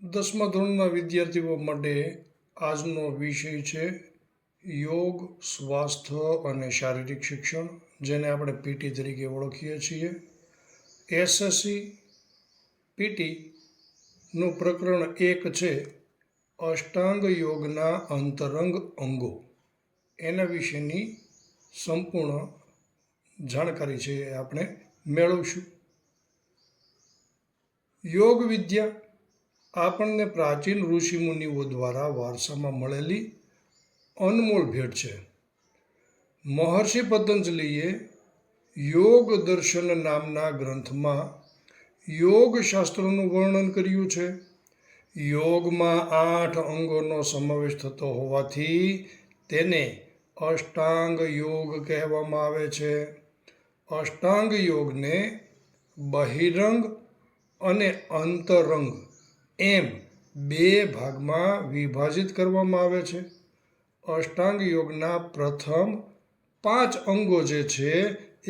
દસમા ધોરણના વિદ્યાર્થીઓ માટે આજનો વિષય છે યોગ, સ્વાસ્થ્ય અને શારીરિક શિક્ષણ, જેને આપણે પીટી તરીકે ઓળખીએ છીએ. એસએસસી પીટીનું પ્રકરણ 1 છે અષ્ટાંગ યોગના અંતરંગ અંગો. એના વિશેની સંપૂર્ણ જાણકારી છે એ આપણે મેળવશું. યોગ વિદ્યા આપણને પ્રાચીન ઋષિમુનિઓ દ્વારા વારસામાં મળેલી અનમોલ ભેટ છે. મહર્ષિ પતંજલિએ યોગ દર્શન નામના ગ્રંથમાં યોગશાસ્ત્રનું વર્ણન કર્યું છે. યોગમાં 8 અંગોનો સમાવેશ થતો હોવાથી તેને અષ્ટાંગ યોગ કહેવામાં આવે છે. અષ્ટાંગ યોગને બહિરંગ અને અંતરંગ એમ 2 ભાગમાં વિભાજિત કરવામાં આવે છે. અષ્ટાંગ યોગના પ્રથમ 5 અંગો જે છે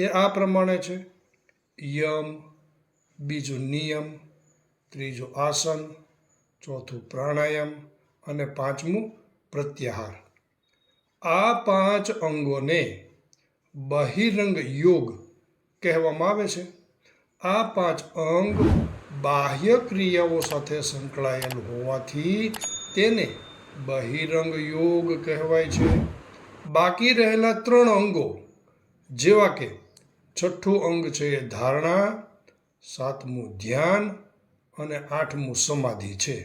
એ આ પ્રમાણે છે: યમ, બીજું નિયમ, ત્રીજું આસન, ચોથું પ્રાણાયામ અને 5મું પ્રત્યાહાર. આ 5 અંગોને બહિરંગ યોગ કહેવામાં આવે છે. આ 5 અંગ બાહ્ય ક્રિયાઓ સાથે સંકળાયેલ હોવાથી તેને બહિરંગ યોગ કહેવાય છે. બાકી રહેલા 3 અંગો જેવા કે છઠ્ઠું અંગ છે એ ધારણા, 7મું ધ્યાન અને 8મું સમાધિ છે.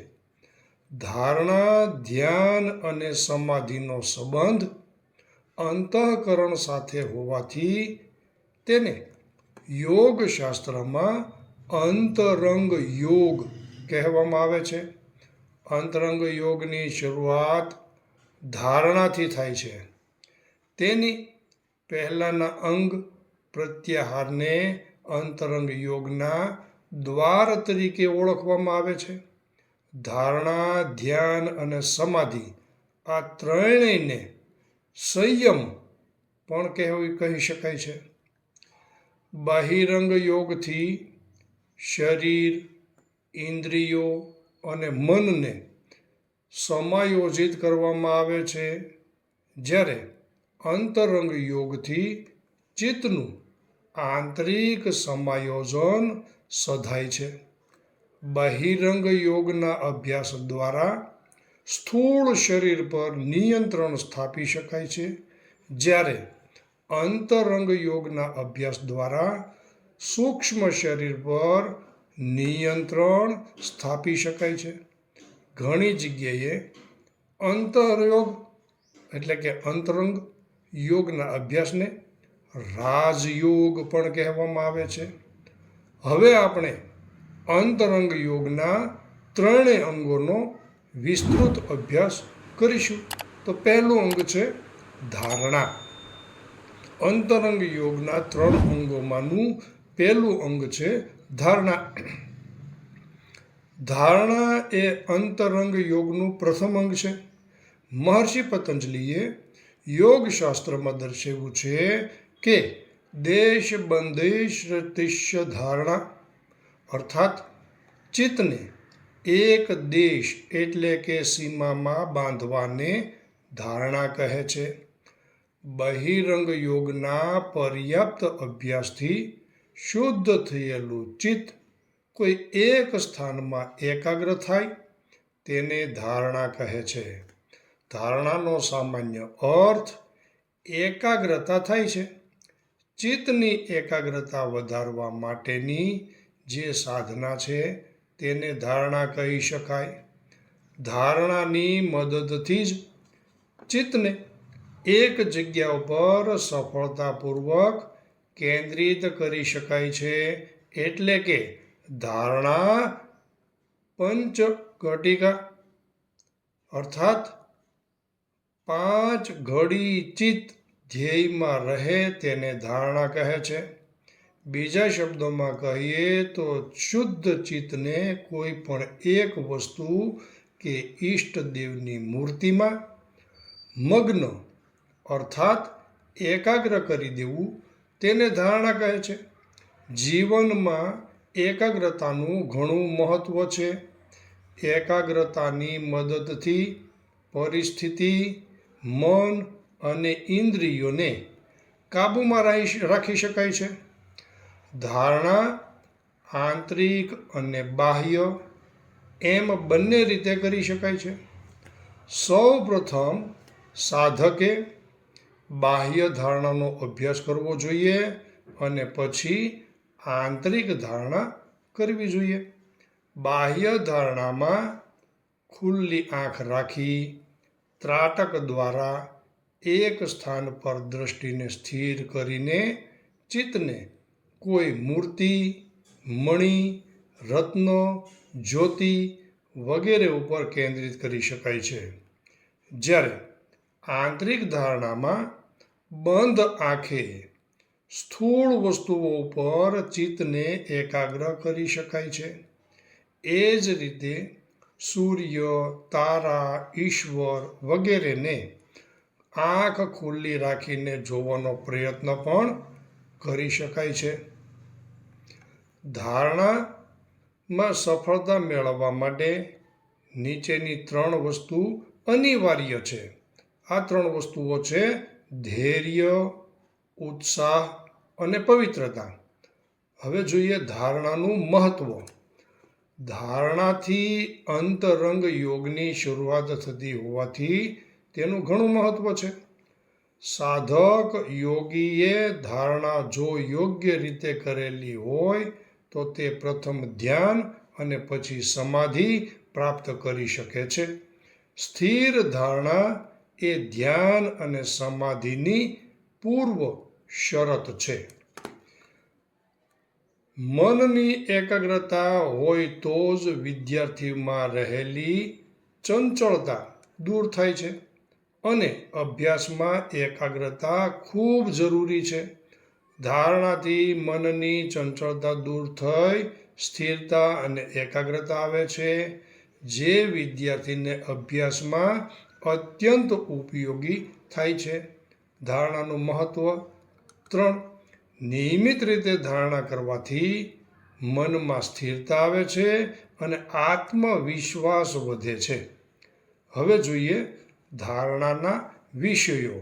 ધારણા, ધ્યાન અને સમાધિનો સંબંધ અંતઃકરણ સાથે હોવાથી તેને યોગશાસ્ત્રમાં અંતરંગ યોગ કહેવામાં આવે છે. અંતરંગ યોગની શરૂઆત ધારણાથી થાય છે. તેની પહેલાંના અંગ પ્રત્યાહારને અંતરંગ યોગના દ્વાર તરીકે ઓળખવામાં આવે છે. ધારણા, ધ્યાન અને સમાધિ આ ત્રણેયને સંયમ પણ કહી શકાય છે. બહિરંગ યોગથી શરીર, ઇન્દ્રિયો અને મનને સમાયોજિત કરવામાં આવે છે, જ્યારે અંતરંગ યોગથી ચિત્તનું આંતરિક સમાયોજન સધાય છે. બહિરંગ યોગના અભ્યાસ દ્વારા સ્થૂળ શરીર પર નિયંત્રણ સ્થાપી શકાય છે, જ્યારે અંતરંગ યોગના અભ્યાસ દ્વારા સૂક્ષ્મ શરીર પર નિયંત્રણ સ્થાપી શકાય છે. ઘણી જગ્યાએ અંતરયોગ એટલે કે અંતરંગ યોગના અભ્યાસને રાજયોગ પણ કહેવામાં આવે છે. હવે આપણે અંતરંગ યોગના 3 અંગોનો વિસ્તૃત અભ્યાસ કરીશું. તો પહેલું અંગ છે ધારણા. અંતરંગ યોગના 3 અંગોમાંનું પહેલું અંગ છે ધારણા. ધારણા એ અંતરંગ યોગનું પ્રથમ અંગ છે. મહર્ષિ પતંજલિએ યોગશાસ્ત્રમાં દર્શાવ્યું છે કે દેશ બંદેશ ધારણા, અર્થાત ચિત્તને એક દેશ એટલે કે સીમામાં બાંધવાને ધારણા કહે છે. બહિરંગ યોગના પર્યાપ્ત અભ્યાસથી શુદ્ધ થયેલું ચિત્ત કોઈ એક સ્થાનમાં એકાગ્ર થાય તેને ધારણા કહે છે. ધારણાનો સામાન્ય અર્થ એકાગ્રતા થાય છે. ચિત્તની એકાગ્રતા વધારવા માટેની જે સાધના છે તેને ધારણા કહી શકાય. ધારણાની મદદથી જ ચિત્તને એક જગ્યા ઉપર સફળતાપૂર્વક કેન્દ્રિત કરી શકાય છે. એટલે કે ધારણા પંચઘટિકા, અર્થાત 5 ઘડી ચિત્ત ધ્યેયમાં રહે તેને ધારણા કહે છે. બીજા શબ્દોમાં કહીએ તો શુદ્ધ ચિત્તને કોઈ પણ એક વસ્તુ કે ઈષ્ટદેવની મૂર્તિમાં મગ્ન અર્થાત એકાગ્ર કરી દેવું તેને ધારણા કહે છે. જીવનમાં એકાગ્રતાનું ઘણું મહત્ત્વ છે. એકાગ્રતાની મદદથી પરિસ્થિતિ, મન અને ઇન્દ્રિયોને કાબૂમાં રાખી શકાય છે. ધારણા આંતરિક અને બાહ્ય એમ બંને રીતે કરી શકાય છે. સૌ પ્રથમ સાધકે બાહ્ય ધારણાનો અભ્યાસ કરવો જોઈએ અને પછી આંતરિક ધારણા કરવી જોઈએ. બાહ્ય ધારણામાં ખુલ્લી આંખ રાખી ત્રાટક દ્વારા એક સ્થાન પર દ્રષ્ટિને સ્થિર કરીને ચિત્તને કોઈ મૂર્તિ, મણિ, રત્ન, જ્યોતિ વગેરે ઉપર કેન્દ્રિત કરી શકાય છે. જ્યારે આંતરિક ધારણામાં બંધ આંખે સ્થૂળ વસ્તુઓ ઉપર ચિત્તને એકાગ્ર કરી શકાય છે. એ જ રીતે સૂર્ય, તારા, ઈશ્વર વગેરેને આંખ ખુલ્લી રાખીને જોવાનો પ્રયત્ન પણ કરી શકાય છે. ધારણામાં સફળતા મેળવવા માટે નીચેની 3 વસ્તુ અનિવાર્ય છે. આ 3 વસ્તુઓ છે ધૈર્ય, ઉત્સાહ અને પવિત્રતા. હવે જોઈએ ધારણાનું મહત્વ. ધારણાથી અંતરંગ યોગની શરૂઆત થતી હોવાથી તેનું ઘણું મહત્વ છે. સાધક યોગીએ ધારણા જો યોગ્ય રીતે કરેલી હોય તો તે પ્રથમ ધ્યાન અને પછી સમાધિ પ્રાપ્ત કરી શકે છે. સ્થિર ધારણા એ ધ્યાન અને સમાધિની પૂર્વ શરત છે. મનની એકાગ્રતા હોય તો જ વિદ્યાર્થીમાં રહેલી ચંચળતા દૂર થાય છે અને અભ્યાસમાં એકાગ્રતા ખૂબ જરૂરી છે. ધારણાથી મનની ચંચળતા દૂર થઈ સ્થિરતા અને એકાગ્રતા આવે છે, જે વિદ્યાર્થીને અભ્યાસમાં અત્યંત ઉપયોગી થાય છે. ધારણાનું મહત્વ 3. નિયમિત રીતે ધારણા કરવાથી મનમાં સ્થિરતા આવે છે અને આત્મવિશ્વાસ વધે છે. હવે જોઈએ ધારણાના વિષયો.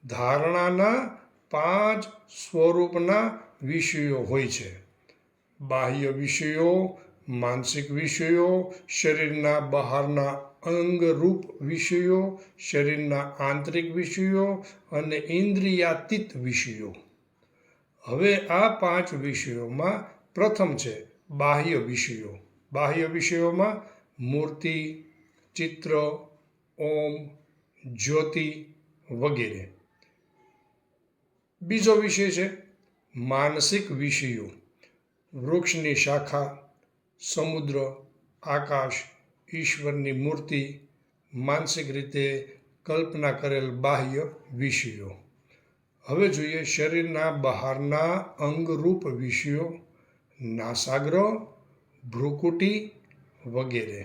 ધારણાના 5 સ્વરૂપના વિષયો હોય છે. બાહ્ય વિષયો, માનસિક વિષયો, શરીરના બહારના અંગરૂપ વિષયો, શરીરના આંતરિક વિષયો અને ઇન્દ્રિયાતીત વિષયો. હવે આ 5 વિષયોમાં પ્રથમ છે બાહ્ય વિષયો. બાહ્ય વિષયોમાં મૂર્તિ, ચિત્ર, ઓમ, જ્યોતિ વગેરે. બીજો વિષય છે માનસિક વિષયો. વૃક્ષની શાખા, સમુદ્ર, આકાશ, ઈશ્વરની મૂર્તિ, માનસિક રીતે કલ્પના કરેલ બાહ્ય વિષયો. હવે જોઈએ શરીરના બહારના અંગરૂપ વિષયો, નાસાગ્ર, ભ્રુકુટી વગેરે.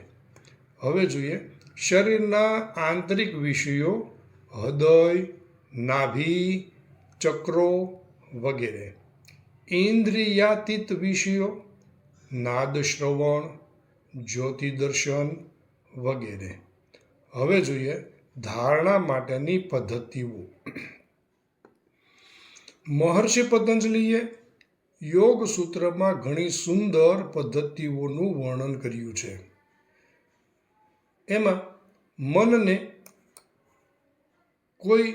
હવે જોઈએ શરીરના આંતરિક વિષયો, હૃદય, નાભી, ચક્રો વગેરે. ઇન્દ્રિયાતીત વિષયો, નાદ શ્રવણ, જ્યોતિ દર્શન વગેરે. હવે જોઈએ ધારણા માટેની પદ્ધતિઓ. મહર્ષિ પતંજલિએ યોગ સૂત્રમાં ઘણી સુંદર પદ્ધતિઓનું વર્ણન કર્યું છે. એમાં મનને કોઈ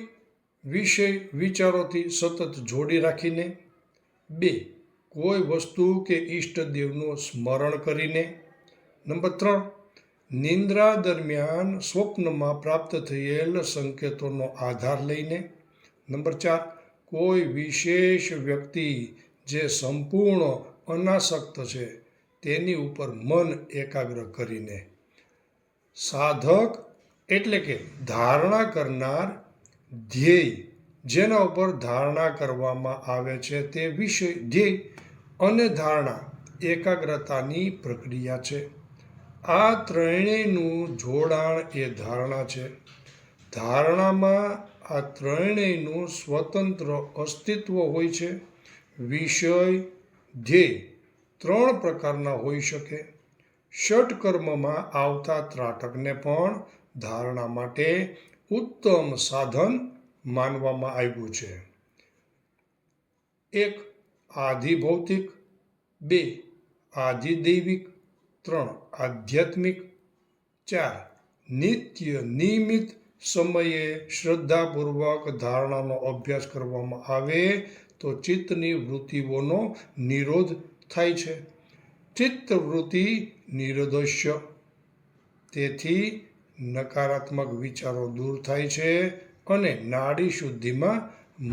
વિષય વિચારોથી સતત જોડી રાખીને, 2. કોઈ વસ્તુ કે ઈષ્ટદેવનું સ્મરણ કરીને, નંબર 3. નિંદ્રા દરમિયાન સ્વપ્નમાં પ્રાપ્ત થયેલ સંકેતોનો આધાર લઈને, નંબર 4. કોઈ વિશેષ વ્યક્તિ જે સંપૂર્ણ અનાસક્ત છે તેની ઉપર મન એકાગ્ર કરીને. સાધક એટલે કે ધારણા કરનાર ધ્યેય, જેના ઉપર ધારણા કરવામાં આવે છે તે વિષય, ધ્યેય અને ધારણા એકાગ્રતાની પ્રક્રિયા છે. આ ત્રણેયનું જોડાણ એ ધારણા છે. ધારણામાં આ ત્રણેયનું સ્વતંત્ર અસ્તિત્વ હોય છે. વિષય, ધ્યેય 3 પ્રકારના હોઈ શકે. ષટકર્મમાં આવતા ત્રાટકને પણ ધારણા માટે ઉત્તમ સાધન માનવામાં આવ્યું છે. 1. આધિભૌતિક, 2. આધિદૈવિક, 3. આધ્યાત્મિક, 4. નિત્ય નિયમિત સમયે શ્રદ્ધાપૂર્વક ધારણાનો અભ્યાસ કરવામાં આવે તો ચિત્તની વૃત્તિઓનો નિરોધ થાય છે. ચિત્તવૃત્તિ નિરોધસ્ય, તેથી નકારાત્મક વિચારો દૂર થાય છે અને નાડી શુદ્ધિમાં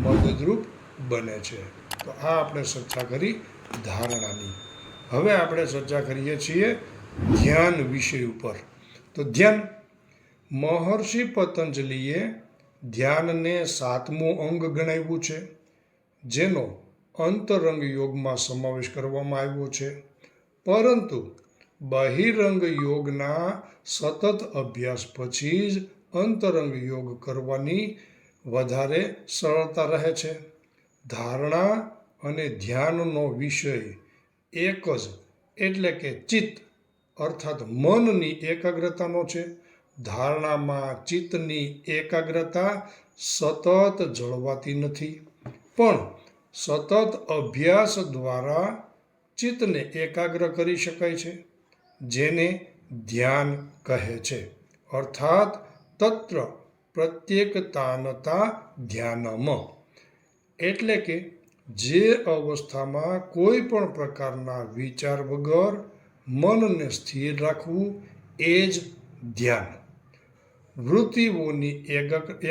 મદદરૂપ બને છે. તો આ આપણે ચર્ચા કરી ધારણાની. હવે આપણે ચર્ચા કરીએ છીએ ધ્યાન વિષય ઉપર. તો ધ્યાન, મહર્ષિ પતંજલિએ ધ્યાનને 7મું અંગ ગણાવ્યું છે, જેનો અંતરંગ યોગમાં સમાવેશ કરવામાં આવ્યો છે. પરંતુ બહિરંગ યોગના સતત અભ્યાસ પછી જ અંતરંગ યોગ કરવાની વધારે સરળતા રહે છે. ધારણા અને ધ્યાનનો વિષય એક જ, એટલે કે ચિત્ત અર્થાત મનની એકાગ્રતાનો છે. ધારણામાં ચિત્તની એકાગ્રતા સતત જળવાતી નથી, પણ સતત અભ્યાસ દ્વારા ચિત્તને એકાગ્ર કરી શકાય છે, જેને ધ્યાન કહે છે. અર્થાત તત્ર પ્રત્યેકતાનતા ધ્યાનમ, એટલે કે જે અવસ્થામાં કોઈ પણ પ્રકારના વિચાર વગર મનને સ્થિર રાખવું એ જ ધ્યાન. વૃત્તિઓની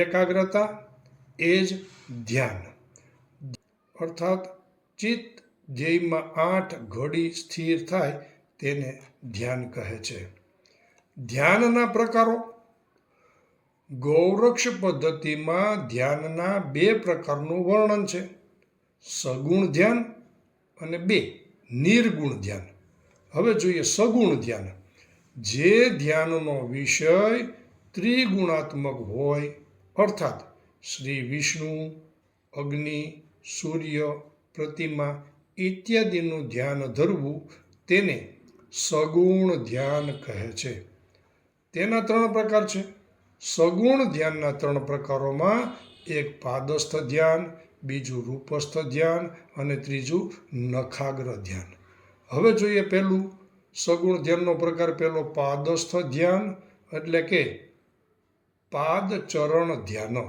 એકાગ્રતા એ જ ધ્યાન. અર્થાત ચિત્ત ધ્યેયમાં 8 ઘડી સ્થિર થાય તેને ધ્યાન કહે છે. ધ્યાનના પ્રકારો. ગૌરક્ષ પદ્ધતિમાં ધ્યાનના 2 પ્રકારનું વર્ણન છે: સગુણ ધ્યાન અને 2. નિર્ગુણ ધ્યાન. હવે જોઈએ સગુણ ધ્યાન. જે ધ્યાનનો વિષય ત્રિગુણાત્મક હોય, અર્થાત શ્રી વિષ્ણુ, અગ્નિ, સૂર્ય, પ્રતિમા ઇત્યાદિનું ધ્યાન ધરવું, તેને સગુણ ધ્યાન કહે છે. તેના 3 પ્રકાર છે. સગુણ ધ્યાનના 3 પ્રકારોમાં એક પાદસ્થ ધ્યાન, બીજું રૂપસ્થ ધ્યાન અને ત્રીજું નખાગ્ર ધ્યાન. હવે જોઈએ પહેલું સગુણ ધ્યાનનો પ્રકાર. પહેલો પાદસ્થ ધ્યાન, એટલે કે પાદ ચરણ ધ્યાન.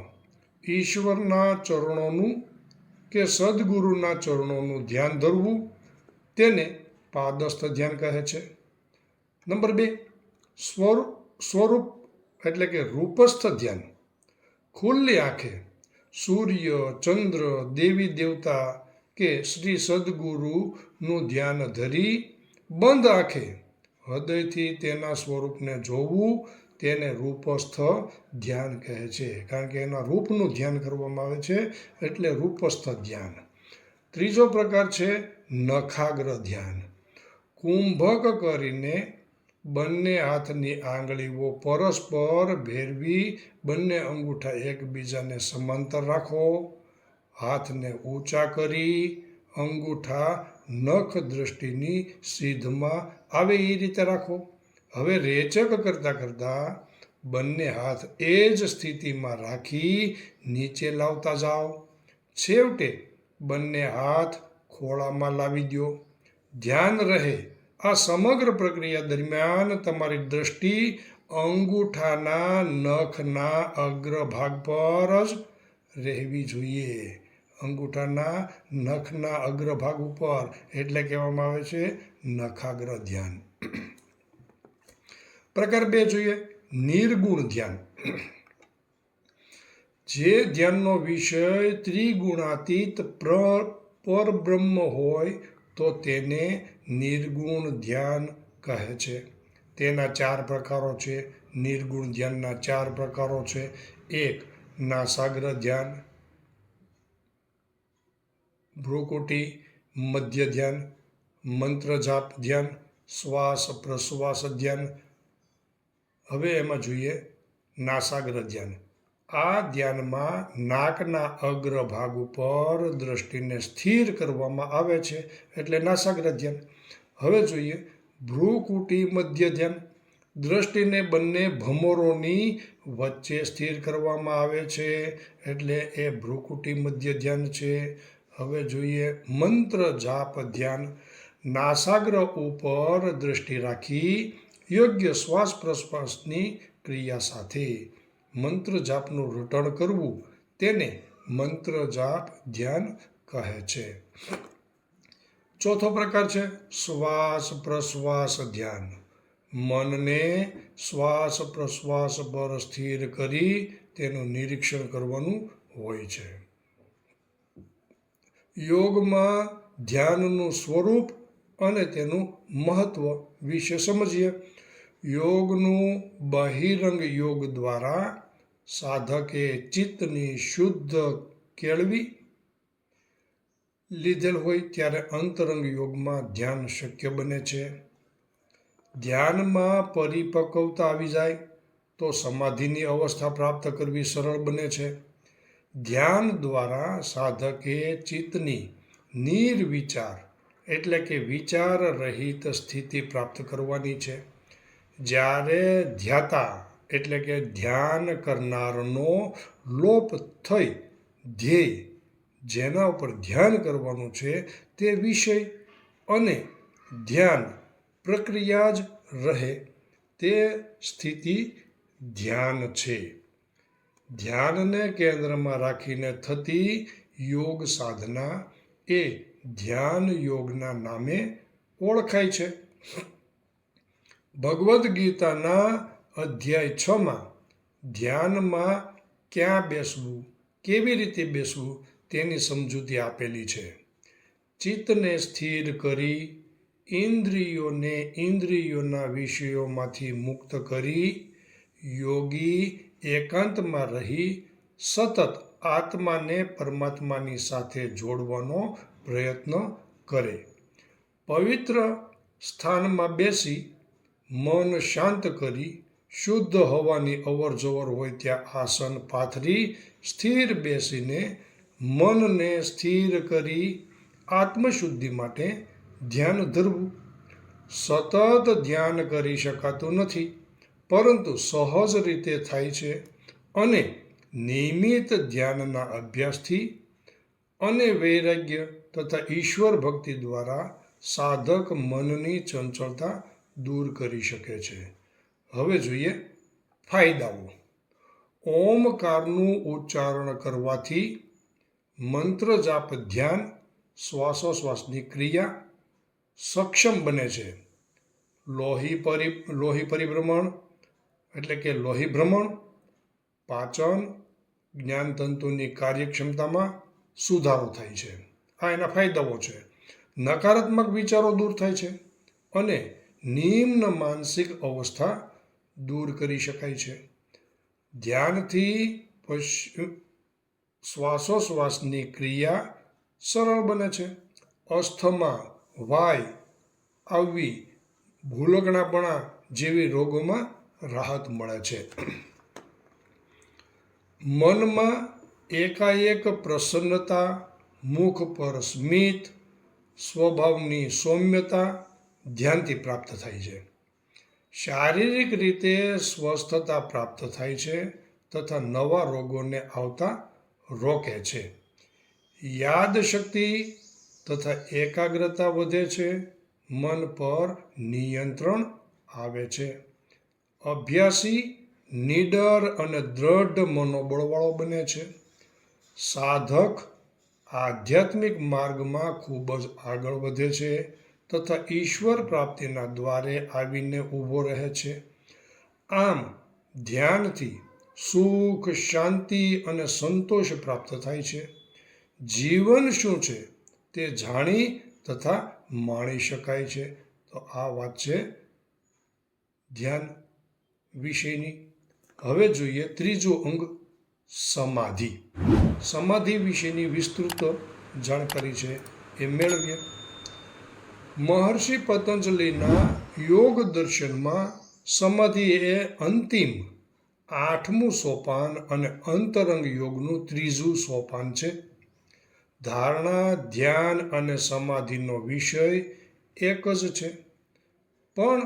ઈશ્વરના ચરણોનું કે સદગુરુના ચરણોનું ધ્યાન ધરવું, તેને પાદસ્થ ધ્યાન કહે છે. નંબર 2, સ્વરૂપ એટલે કે રૂપસ્થ ધ્યાન. ખુલ્લી આંખે સૂર્ય, ચંદ્ર, દેવી દેવતા કે શ્રી સદગુરુનું ધ્યાન ધરી બંધ આંખે હૃદયથી તેના સ્વરૂપને જોવું, તેને રૂપસ્થ ધ્યાન કહે છે. કારણ કે એના રૂપનું ધ્યાન કરવામાં આવે છે, એટલે રૂપસ્થ ધ્યાન. ત્રીજો પ્રકાર છે નખાગ્ર ધ્યાન. કુંભક કરીને બંને હાથની આંગળીઓ પરસ્પર ભેરવી બંને અંગૂઠા એકબીજાને સમાંતર રાખો. હાથને ઊંચા કરી અંગૂઠા નખ દ્રષ્ટિની સીધમાં આવે એ રીતે રાખો. હવે રેચક કરતાં કરતાં બંને હાથ એ જ સ્થિતિમાં રાખી નીચે લાવતા જાઓ. છેવટે બંને હાથ ખોળામાં લાવી દો. ધ્યાન રહે આ સમગ્ર પ્રક્રિયા દરમિયાન તમારી દ્રષ્ટિ અંગૂઠાના નખના અગ્રભાગ પર જ રહેવી જોઈએ. અંગૂઠાના નખના અગ્રભાગ ઉપર, એટલે કહેવામાં આવે છે નખાગ્ર ધ્યાન. પ્રકાર 2 જોઈએ નિર્ગુણ ધ્યાન. જે ધ્યાનનો વિષય ત્રિગુણાતીત પરબ્રહ્મ હોય તો તેને નિર્ગુણ ધ્યાન કહે છે. તેના 4 પ્રકારો છે. નિર્ગુણ ધ્યાનના 4 પ્રકારો છે. 1. નાસાગ્ર ધ્યાન, ભ્રુકુટી મધ્ય ધ્યાન, મંત્રજાપ ધ્યાન, શ્વાસ પ્રશ્વાસ ધ્યાન. હવે એમાં જોઈએ નાસાગ્ર ધ્યાન. આ ધ્યાનમાં નાકના અગ્રભાગ ઉપર દ્રષ્ટિને સ્થિર કરવામાં આવે છે, એટલે નાસાગ્ર ધ્યાન. હવે જોઈએ ભ્રુકુટી મધ્ય ધ્યાન. દ્રષ્ટિને બંને ભમરોની વચ્ચે સ્થિર કરવામાં આવે છે, એટલે એ ભ્રુકુટી મધ્ય ધ્યાન છે. હવે જોઈએ મંત્ર જાપ ધ્યાન. નાસાગ્ર ઉપર દ્રષ્ટિ રાખી યોગ્ય શ્વાસ પ્રશ્વાસની ક્રિયા સાથે મંત્ર જાપનું રટણ કરવું તેને મંત્ર જાપ ધ્યાન કહે છે. ચોથો પ્રકાર છે શ્વાસ પ્રશ્વાસ ધ્યાન. મનને શ્વાસ પ્રશ્વાસ પર સ્થિર કરી તેનું નિરીક્ષણ કરવાનું હોય છે. યોગમાં ધ્યાનનું સ્વરૂપ અને તેનું મહત્વ વિશે સમજીએ. યોગનું બહિરંગ યોગ દ્વારા સાધકે ચિત્તની શુદ્ધ કેળવી લીધેલ હોય ત્યારે અંતરંગ યોગમાં ધ્યાન શક્ય બને છે. ધ્યાનમાં પરિપક્વતા આવી જાય તો સમાધિની અવસ્થા પ્રાપ્ત કરવી સરળ બને છે. ધ્યાન દ્વારા સાધકે ચિત્તની નિર્વિચાર એટલે કે વિચાર રહિત સ્થિતિ પ્રાપ્ત કરવાની છે. જ્યારે ધ્યાતા એટલે કે ધ્યાન કરનારનો લોપ થઈ ધ્યેય જેના ઉપર ધ્યાન કરવાનું છે તે વિષય અને ધ્યાન પ્રક્રિયા જ રહે તે સ્થિતિ ધ્યાન છે. ધ્યાનને કેન્દ્રમાં રાખીને થતી યોગ સાધના એ ધ્યાન યોગના નામે ઓળખાય છે. ભગવદ્ ગીતાના અધ્યાય 6માં ધ્યાનમાં ક્યાં બેસવું, કેવી રીતે બેસવું તેની સમજૂતી આપેલી છે. ચિત્તને સ્થિર કરી ઇન્દ્રિયોને ઇન્દ્રિયોના વિષયોમાંથી મુક્ત કરી યોગી એકાંતમાં રહી સતત આત્માને પરમાત્માની સાથે જોડવાનો પ્રયત્ન કરે. પવિત્ર સ્થાનમાં બેસી મન શાંત કરી શુદ્ધ હવાની અવરજવર હોય ત્યાં આસન પાથરી સ્થિર બેસીને મનને સ્થિર કરી આત્મશુદ્ધિ માટે ધ્યાન ધરવું. સતત ધ્યાન કરી શકાતું નથી, પરંતુ સહજ રીતે થાય છે અને નિયમિત ધ્યાનના અભ્યાસથી અને વૈરાગ્ય તથા ઈશ્વર ભક્તિ દ્વારા સાધક મનની ચંચળતા દૂર કરી શકે છે. હવે જોઈએ ફાયદાઓ. ઓમકારનું ઉચ્ચારણ કરવાથી મંત્ર જાપ ધ્યાન શ્વાસોશ્વાસની ક્રિયા સક્ષમ બને છે. લોહી પરિભ્રમણ એટલે કે લોહી ભ્રમણ, પાચન, જ્ઞાનતંતુની કાર્યક્ષમતામાં સુધારો થાય છે. આ એના ફાયદાઓ છે. નકારાત્મક વિચારો દૂર થાય છે અને નિમ્ન માનસિક અવસ્થા દૂર કરી શકાય છે. ધ્યાનથી શ્વાસોશ્વાસની ક્રિયા સરળ બને છે. અસ્થમા, વાય આવવી, ભૂલકણાપણા જેવી રોગોમાં રાહત મળે છે. મનમાં એકાએક પ્રસન્નતા, મુખ પર સ્મિત, સ્વભાવની સૌમ્યતા ધ્યાનથી પ્રાપ્ત થાય છે. શારીરિક રીતે સ્વસ્થતા પ્રાપ્ત થાય છે તથા નવા રોગોને આવતા રોકે છે. યાદશક્તિ તથા એકાગ્રતા વધે છે. મન પર નિયંત્રણ આવે છે. અભ્યાસી નીડર અને દ્રઢ મનોબળવાળો બને છે. સાધક આધ્યાત્મિક માર્ગમાં ખૂબ જ આગળ વધે છે તથા ઈશ્વર પ્રાપ્તિના દ્વારે આવીને ઊભો રહે છે. આમ ધ્યાનથી સુખ, શાંતિ અને સંતોષ પ્રાપ્ત થાય છે. જીવન શું છે તે જાણી તથા માણી શકાય છે. તો આ વાત છે ધ્યાન વિશેની. હવે જોઈએ ત્રીજો અંગ સમાધિ. સમાધિ વિશેની વિસ્તૃત જાણકારી છે એ મેળવીએ. મહર્ષિ પતંજલિના યોગ દર્શનમાં સમાધિ એ અંતિમ 8મું સોપાન અને અંતરંગ યોગનું 3જું સોપાન છે. ધારણા, ધ્યાન અને સમાધિનો વિષય એક જ છે. પણ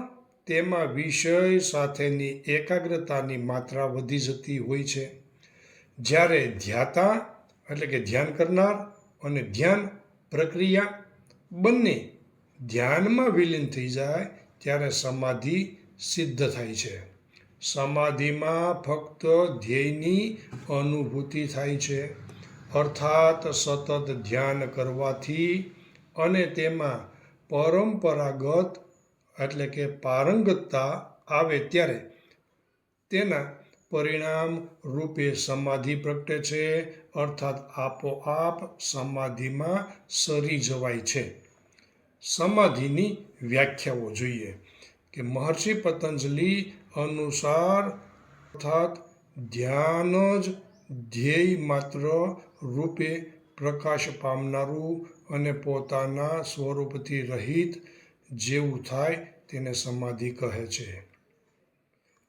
તેમાં વિષય સાથેની એકાગ્રતાની માત્રા વધી જતી હોય છે. જ્યારે ધ્યાતા એટલે કે ધ્યાન કરનાર અને ધ્યાન પ્રક્રિયા બંને ધ્યાનમાં વિલીન થઈ જાય ત્યારે સમાધિ સિદ્ધ થાય છે. સમાધિમાં ફક્ત ધ્યેયની અનુભૂતિ થાય છે. અર્થાત સતત ધ્યાન કરવાથી અને તેમાં પરંપરાગત એટલે કે પારંગતતા આવે ત્યારે તેના પરિણામ રૂપે સમાધિ પ્રગટે છે. અર્થાત આપોઆપ સમાધિમાં સરી જવાય છે. સમાધિની વ્યાખ્યાઓ જોઈએ કે મહર્ષિ પતંજલિ અનુસાર અર્થાત ધ્યાન જ ધ્યેય માત્ર રૂપે પ્રકાશ પામનારું અને પોતાના સ્વરૂપથી રહિત જેવું થાય તેને સમાધિ કહે છે.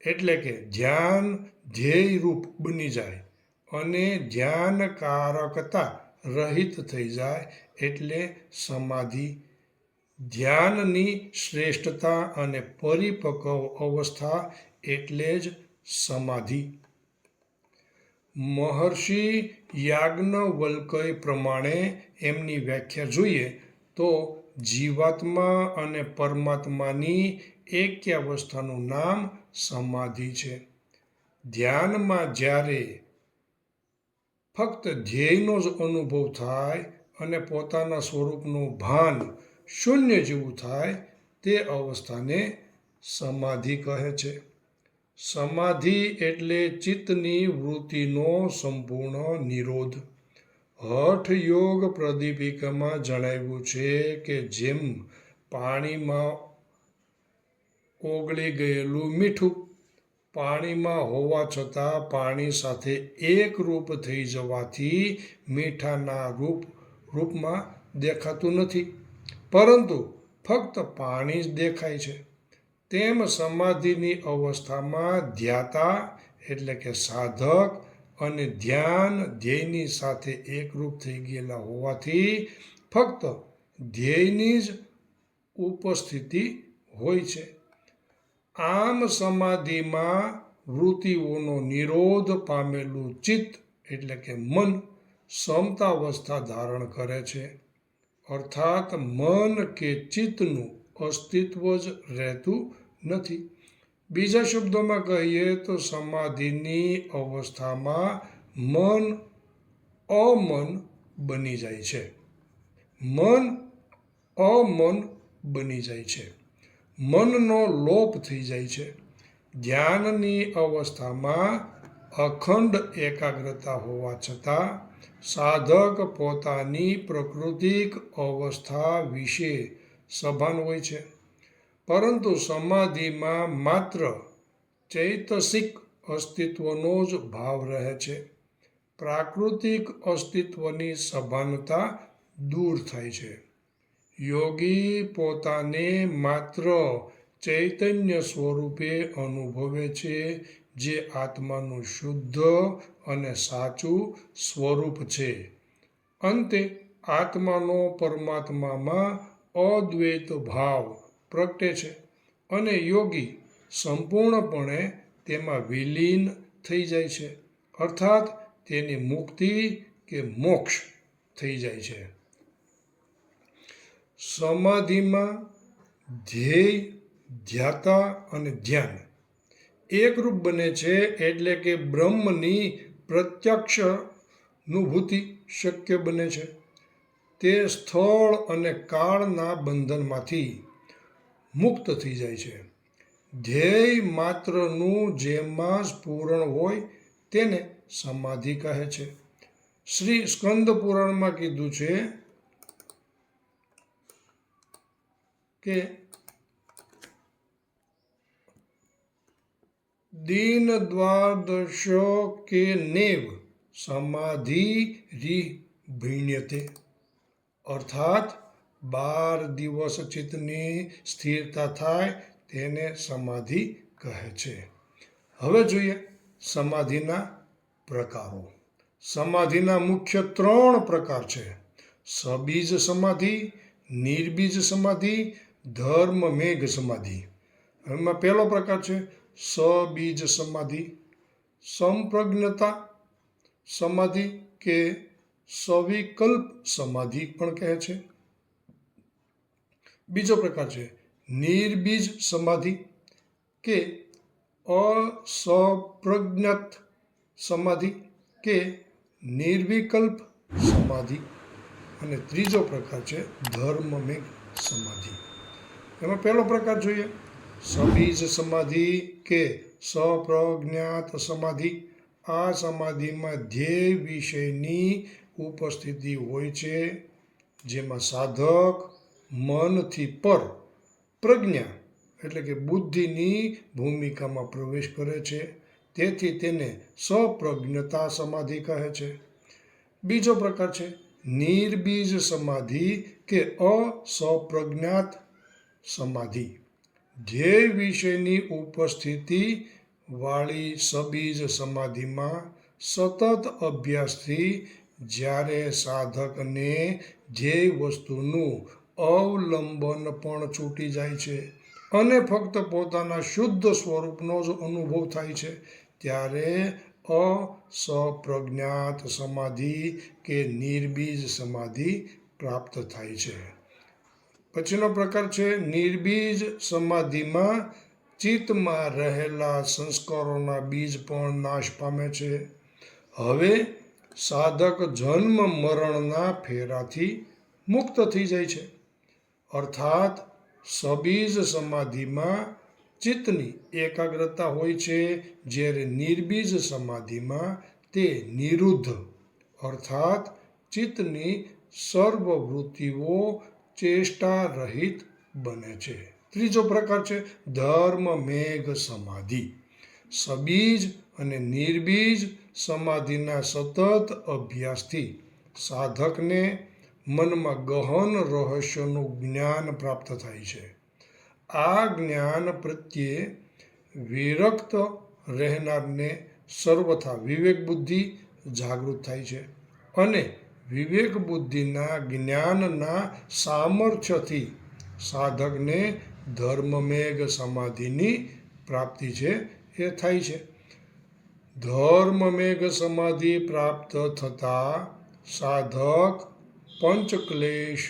એટલે કે ધ્યાન ધ્યેય રૂપ બની જાય અને ધ્યાનકારકતા રહિત થઈ જાય એટલે સમાધિ. ધ્યાનની શ્રેષ્ઠતા અને પરિપક્વ અવસ્થા એટલે જ સમાધિ. મહર્ષિ યાજ્ઞવલ્ક્ય પ્રમાણે એમની વ્યાખ્યા જોઈએ તો જીવાત્મા અને પરમાત્માની એક્યાવસ્થાનું નામ સમાધિ છે. ધ્યાનમાં જ્યારે ફક્ત ધ્યેયનો જ અનુભવ થાય અને પોતાના સ્વરૂપનું ભાન શૂન્ય જેવું થાય તે અવસ્થાને સમાધિ કહે છે. સમાધિ એટલે ચિત્તની વૃત્તિનો સંપૂર્ણ નિરોધ. હઠ યોગ પ્રદીપિકામાં જણાવ્યું છે કે જેમ પાણીમાં ઓગળી ગયેલું મીઠું પાણીમાં હોવા છતાં પાણી સાથે એકરૂપ થઈ જવાથી મીઠાના રૂપમાં દેખાતું નથી, પરંતુ ફક્ત પાણી જ દેખાય છે. તેમ સમાધિની અવસ્થામાં ધ્યાતા એટલે કે સાધક અને ધ્યાન ધ્યેયની સાથે એકરૂપ થઈ ગયેલા હોવાથી ફક્ત ધ્યેયની જ ઉપસ્થિતિ હોય છે. આમ સમાધિમાં વૃત્તિઓનો નિરોધ પામેલું ચિત્ત એટલે કે મન સમતાવસ્થા ધારણ કરે છે. અર્થાત મન કે ચિત્તનું અસ્તિત્વ જ રહેતું નથી. બીજા શબ્દોમાં કહીએ તો સમાધિની અવસ્થામાં મન અમન બની જાય છે. મન અમન બની જાય છે. મનનો લોપ થઈ જાય છે. ધ્યાનની અવસ્થામાં અખંડ એકાગ્રતા હોવા છતાં સાધક પોતાની પ્રાકૃતિક અવસ્થા વિશે સભાન હોય છે, પરંતુ સમાધિમાં માત્ર ચૈતસિક અસ્તિત્વનો જ ભાવ રહે છે. પ્રાકૃતિક અસ્તિત્વની સભાનતા દૂર થાય છે. યોગી પોતાને માત્ર ચૈતન્ય સ્વરૂપે અનુભવે છે, જે આત્માનું શુદ્ધ અને સાચું સ્વરૂપ છે. અંતે આત્માનો પરમાત્મામાં અદ્વૈત ભાવ પ્રગટે છે અને યોગી સંપૂર્ણપણે તેમાં વિલીન થઈ જાય છે. અર્થાત તેની મુક્તિ કે મોક્ષ થઈ જાય છે. સમાધિમાં ધ્યેય, ધ્યાતા અને ધ્યાન એકરૂપ બને છે, એટલે કે બ્રહ્મની પ્રત્યક્ષાનુભૂતિ શક્ય બને છે. તે સ્થળ અને કાળના બંધનમાંથી મુક્ત થઈ જાય છે. ધ્યેય માત્રનું જેમાં જ પૂરણ હોય તેને સમાધિ કહે છે. શ્રી સ્કંદ પુરાણમાં કીધું છે કે દીન દ્વાદશ કે નેવ સમાધિરિભિણ્યતે. અર્થાત 12 દિવસ ચિત્તની સ્થિરતા થાય તેને સમાધિ કહે છે. હવે જોઈએ સમાધિના પ્રકારો. સમાધિના મુખ્ય 3 પ્રકાર છે: સબીજ સમાધિ, નિર્બીજ સમાધિ, ધર્મ મેઘ સમાધિ. એમાં પહેલો પ્રકાર છે સબીજ સમાધિ, સંપ્રજ્ઞતા સમાધિ કે સવિકલ્પ સમાધિ પણ કહે છે. બીજો પ્રકાર છે નિર્બીજ સમાધિ કે અસંપ્રજ્ઞત સમાધિ કે નિર્વિકલ્પ સમાધિ. અને ત્રીજો પ્રકાર છે ધર્મમેઘ સમાધિ. એમાં પહેલો પ્રકાર જોઈએ સબીજ સમાધિ કે સપ્રજ્ઞાત સમાધિ. આ સમાધિમાં ધ્યેય વિષયની ઉપસ્થિતિ હોય છે, જેમાં સાધક મનથી પર પ્રજ્ઞા એટલે કે બુદ્ધિની ભૂમિકામાં પ્રવેશ કરે છે, તેથી તેને સપ્રજ્ઞતા સમાધિ કહે છે. બીજો પ્રકાર છે નિર્બીજ સમાધિ કે અસંપ્રજ્ઞાત સમાધિ. ધ્યેય વિષયની ઉપસ્થિતિ વાળી સબીજ સમાધિમાં સતત અભ્યાસથી જ્યારે સાધકને ધ્યેય વસ્તુનું અવલંબન પણ છૂટી જાય છે અને ફક્ત પોતાના શુદ્ધ સ્વરૂપનો જ અનુભવ થાય છે, ત્યારે અસંપ્રજ્ઞાત સમાધિ કે નિર્બીજ સમાધિ પ્રાપ્ત થાય છે. પછીનો પ્રકાર છે નિર્બીજ સમાધિમાં ચિત્તમાં રહેલા સંસ્કારોના બીજ પણ નાશ પામે છે. હવે સાધક જન્મ મરણના ફેરાથી મુક્ત થઈ જાય છે. અર્થાત સબીજ સમાધિમાં ચિત્તની એકાગ્રતા હોય છે, જ્યારે નિર્બીજ સમાધિમાં તે નિરુદ્ધ અર્થાત ચિત્તની સર્વ વૃત્તિઓ ચેષ્ટા રહિત બને છે. ત્રીજો પ્રકાર છે ધર્મમેઘ સમાધિ. સબીજ અને નિર્બીજ સમાધિના સતત અભ્યાસથી સાધકને મનમાં ગહન રહસ્યનું જ્ઞાન પ્રાપ્ત થાય છે. આ જ્ઞાન પ્રત્યે વિરક્ત રહેનારને સર્વથા વિવેક બુદ્ધિ જાગૃત થાય છે અને વિવેક બુદ્ધિના જ્ઞાનના સામર્થ્યથી સાધકને ધર્મમેઘ સમાધિની પ્રાપ્તિ છે એ થાય છે. ધર્મમેઘ સમાધિ પ્રાપ્ત થતાં સાધક પંચક્લેશ,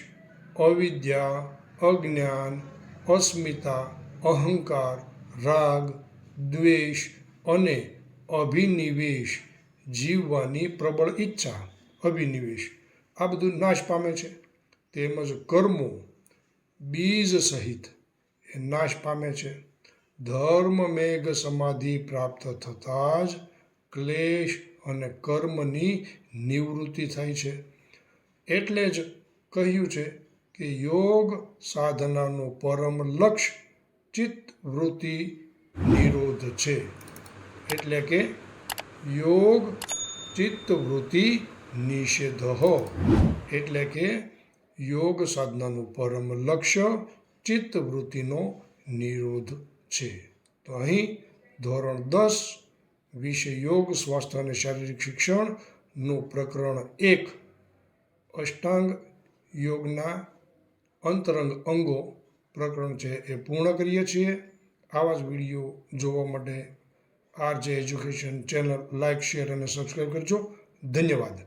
અવિદ્યા, અજ્ઞાન, અસ્મિતા, અહંકાર, રાગ, દ્વેષ અને અભિનિવેશ જીવવાની પ્રબળ ઈચ્છા અભિનિવેશ આ બધું નાશ પામે છે. તેમજ કર્મો બીજ સહિત એ નાશ પામે છે. ધર્મમેઘ સમાધિ પ્રાપ્ત થતાં જ ક્લેશ અને કર્મની નિવૃત્તિ થાય છે. એટલે જ કહ્યું છે કે યોગ સાધનાનું પરમ લક્ષ્ય ચિત્તવૃત્તિ નિરોધ છે. એટલે કે યોગ ચિત્તવૃત્તિ નિષેધ એટલે કે યોગ સાધનાનું પરમ લક્ષ્ય ચિત્તવૃત્તિનો નિરોધ છે. તો અહીં ધોરણ 10 વિષય યોગ, સ્વાસ્થ્ય અને શારીરિક શિક્ષણનું પ્રકરણ 1 અષ્ટાંગ યોગના અંતરંગ અંગો પ્રકરણ છે એ પૂર્ણ કરીએ છીએ. આવા જ વિડીયો જોવા માટે RJ education channel like, share અને સબસ્ક્રાઈબ કરજો. ધન્યવાદ.